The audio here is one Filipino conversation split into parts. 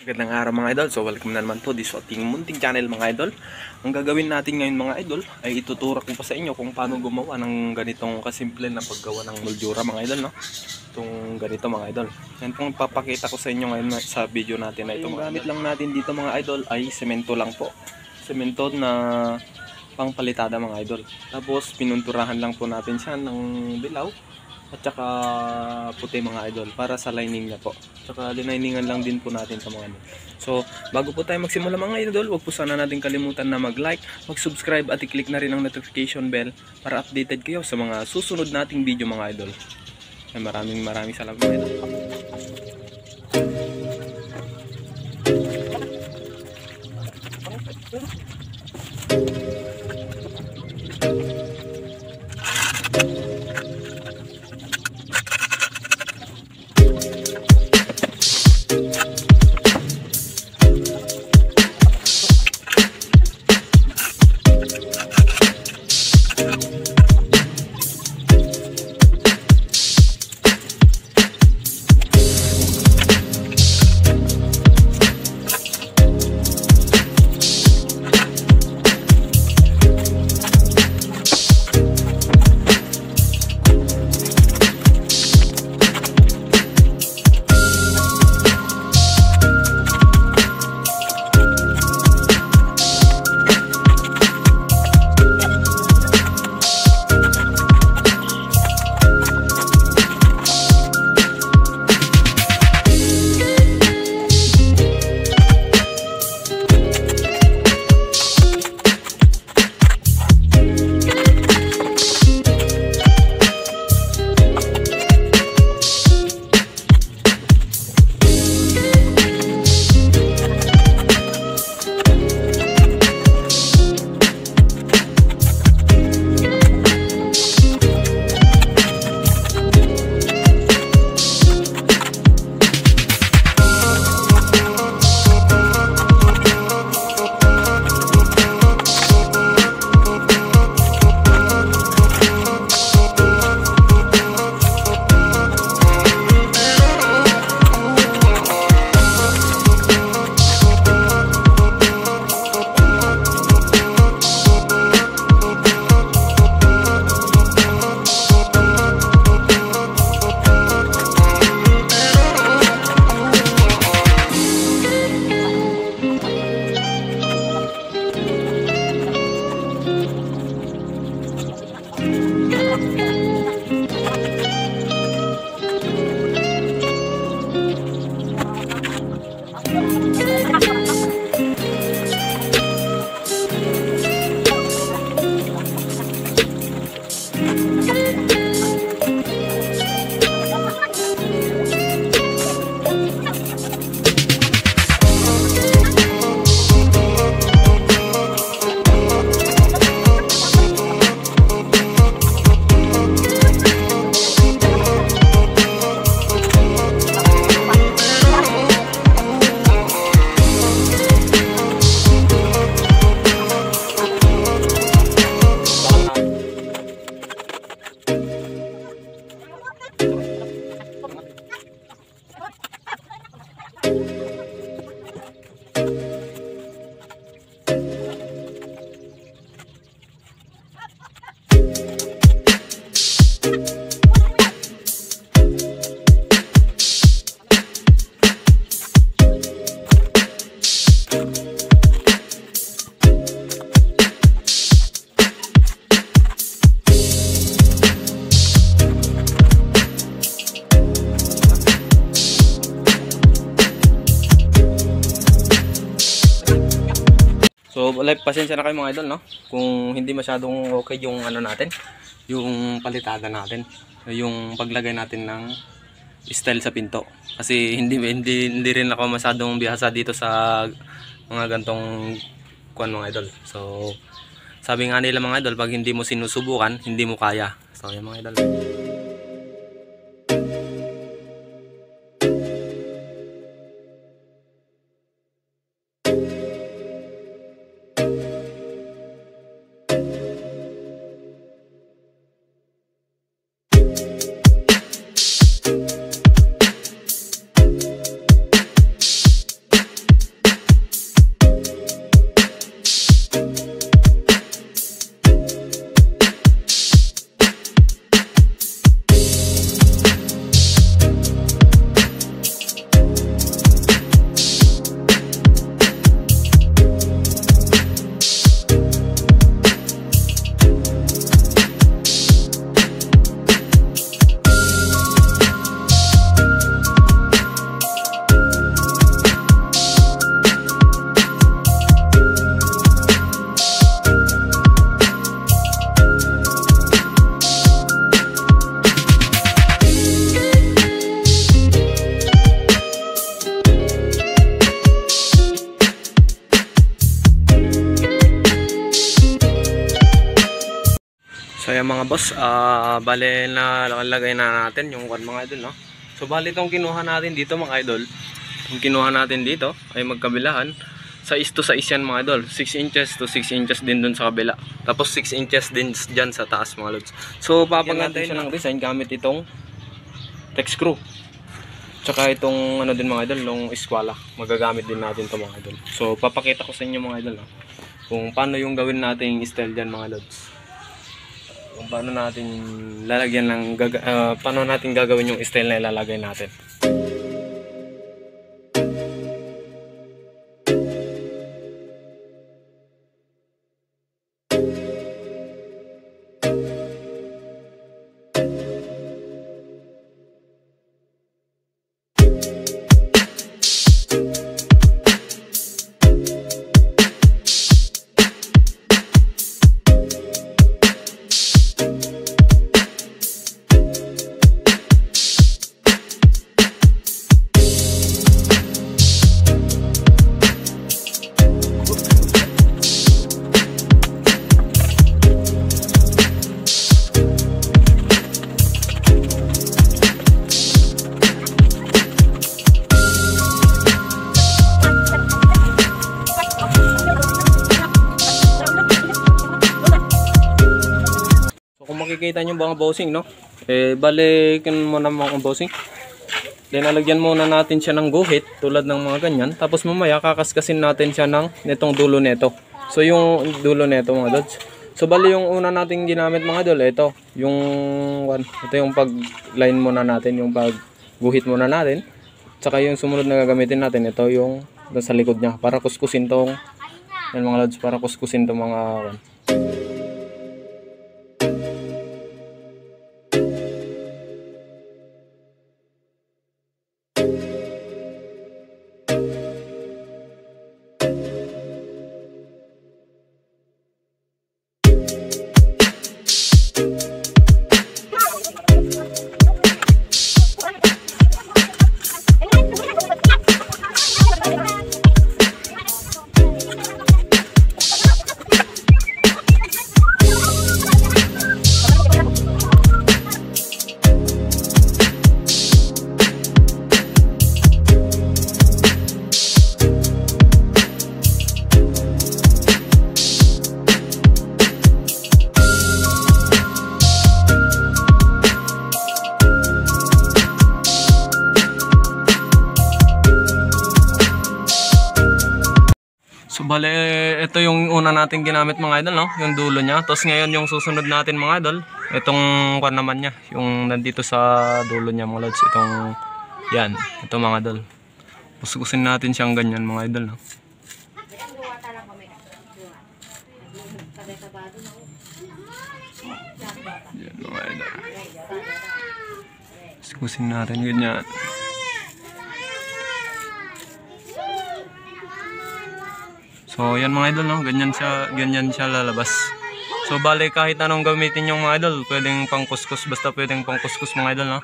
Magandang araw mga idol. So welcome na naman po dito sa ating munting channel mga idol. Ang gagawin natin ngayon mga idol ay ituturo ko pa sa inyo kung paano gumawa ng ganitong kasimple na paggawa ng moldura mga idol, no? Itong ganito mga idol. Yan pong papakita ko sa inyo ngayon sa video natin na ito. Yung gamit lang natin dito mga idol ay semento lang po. Semento na pangpalitada mga idol. Tapos pinunturahan lang po natin siya ng dilaw at saka puti mga idol para sa lining niya po. Saka lininingan lang din po natin sa mga idol. So bago po tayo magsimula mga idol, huwag po sana natin kalimutan na mag-like, mag-subscribe at i-click na rin ang notification bell para updated kayo sa mga susunod nating video mga idol. Ay, maraming salamat mga idol. So, pasensya na kayo mga idol, no? Kung hindi masyadong okay yung ano natin, yung palitada natin, yung paglagay natin ng style sa pinto. Kasi hindi rin ako masyadong bihasa dito sa mga gantong kuan mga idol. So, sabi nga nila mga idol, pag hindi mo sinusubukan, hindi mo kaya. So, yung mga idol. mga boss, bale na lagay na natin yung kwan mga idol, no? So bale itong kinuha natin dito mga idol, yung kinuha natin dito ay magkabilahan sa 6 yan mga idol, 6 inches to 6 inches din dun sa kabila, tapos 6 inches din dyan sa taas mga lods. So papagandahin siya ng design gamit itong tex screw, tsaka itong ano din mga idol, nung eskwala, magagamit din natin to mga idol. So papakita ko sa inyo mga idol, no? Kung paano yung gawin natin style dyan mga lods, kung paano natin lalagyan ng paano natin gagawin yung style na ilalagay natin. Kung makikita nyo mga bossing, no? Balikin mo na mga bossing. Then alagyan muna natin siya ng guhit tulad ng mga ganyan. Tapos mamaya kakaskasin natin siya ng nitong dulo nito. So yung dulo nito mga dods. So bali yung una nating ginamit mga dol, ito yung pag line muna natin, yung pag guhit muna natin. Tsaka yung sumunod na gagamitin natin, ito yung sa likod niya para kuskusin tong yan mga lods, para kuskusin tong mga So bale, ito yung una natin ginamit mga idol, no? Yung dulo niya. Tapos ngayon yung susunod natin mga idol, itong kwan naman niya, yung nandito sa dulo niya mga lods, itong yan, ito mga idol. Kuskusin natin siyang ganyan mga idol, no? Yan mga idol. Kuskusin natin ganyan. So yan mga idol, no? Ganyan siya lalabas. So bale kahit anong gamitin yung mga idol, pwedeng pangkuskus, basta pwedeng pangkuskus mga idol, no?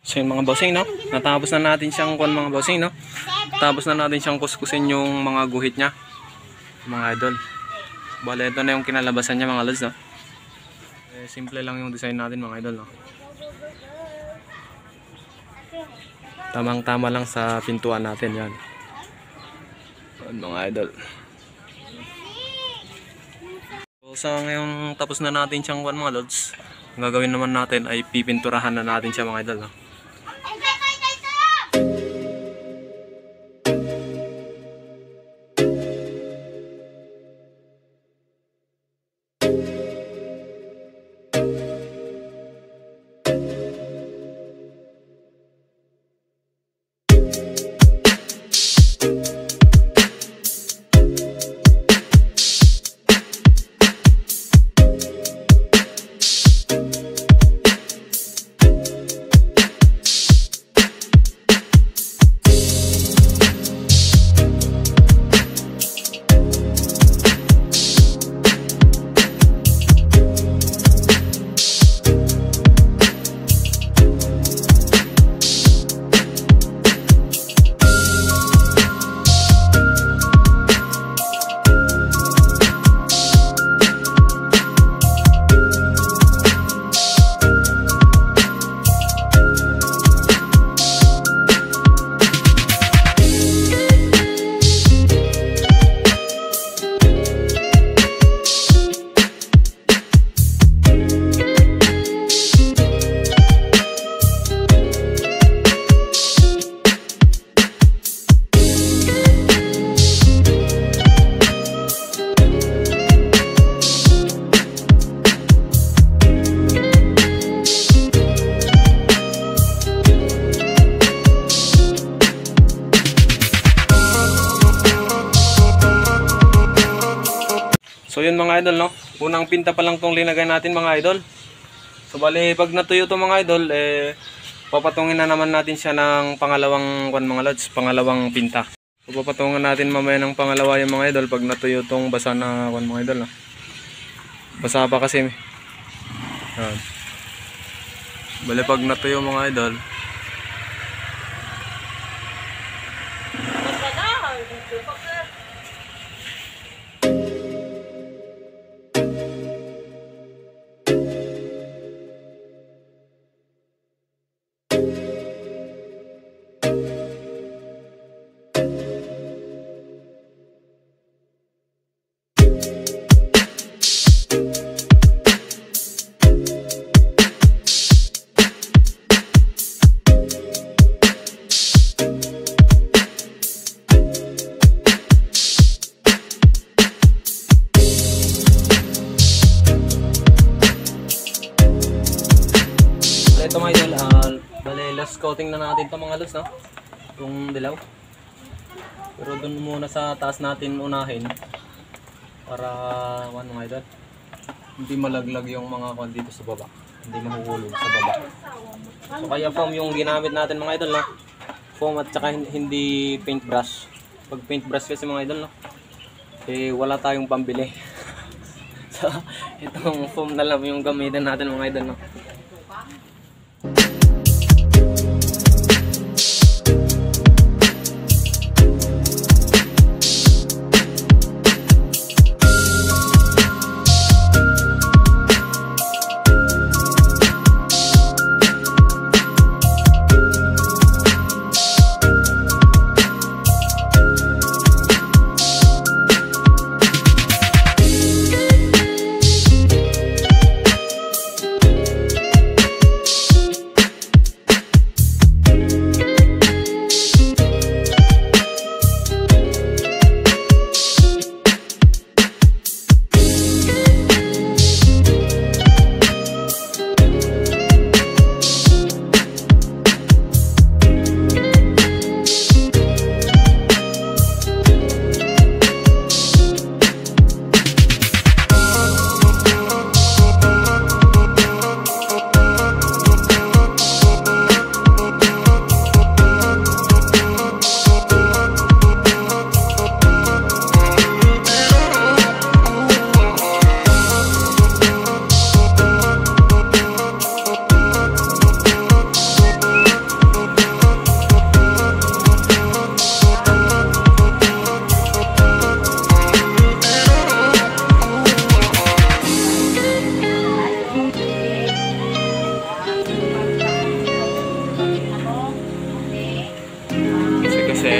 So yun mga bossing, no? Natapos na natin siyang mga bossing, no? Tapos na natin siyang kuskusin yung mga guhit niya, mga idol. Bale, ito na yung kinalabasan niya mga lods, no? Simple lang yung design natin mga idol, no? Tamang-tama lang sa pintuan natin yan. Yan mga idol. So sa ngayon tapos na natin siyang mga lods, ang gagawin naman natin ay pipinturahan na natin siya mga idol, no? So yun mga idol, no? Unang pinta pa lang tong linagay natin mga idol. So bali pag natuyo to mga idol, papatungin na naman natin siya ng pangalawang mga lods, pangalawang pinta. So papatungan natin mamaya ng pangalawa yung mga idol pag natuyo tong basa na mga idol, no? Basa pa kasi. Yan. Bali pag natuyo mga idol, ito mga idol, bali last coating na natin ito mga lods, no? Yung dilaw. Pero dun muna sa taas natin unahin para mga idol, hindi malaglag yung mga kwan dito sa baba, hindi mahuhulog sa baba. So kaya foam yung ginamit natin mga idol, no? Foam at saka hindi paintbrush. Pag paintbrush kasi mga idol, no, wala tayong pambili. So itong foam na lang yung gamitin natin mga idol, no? Kasi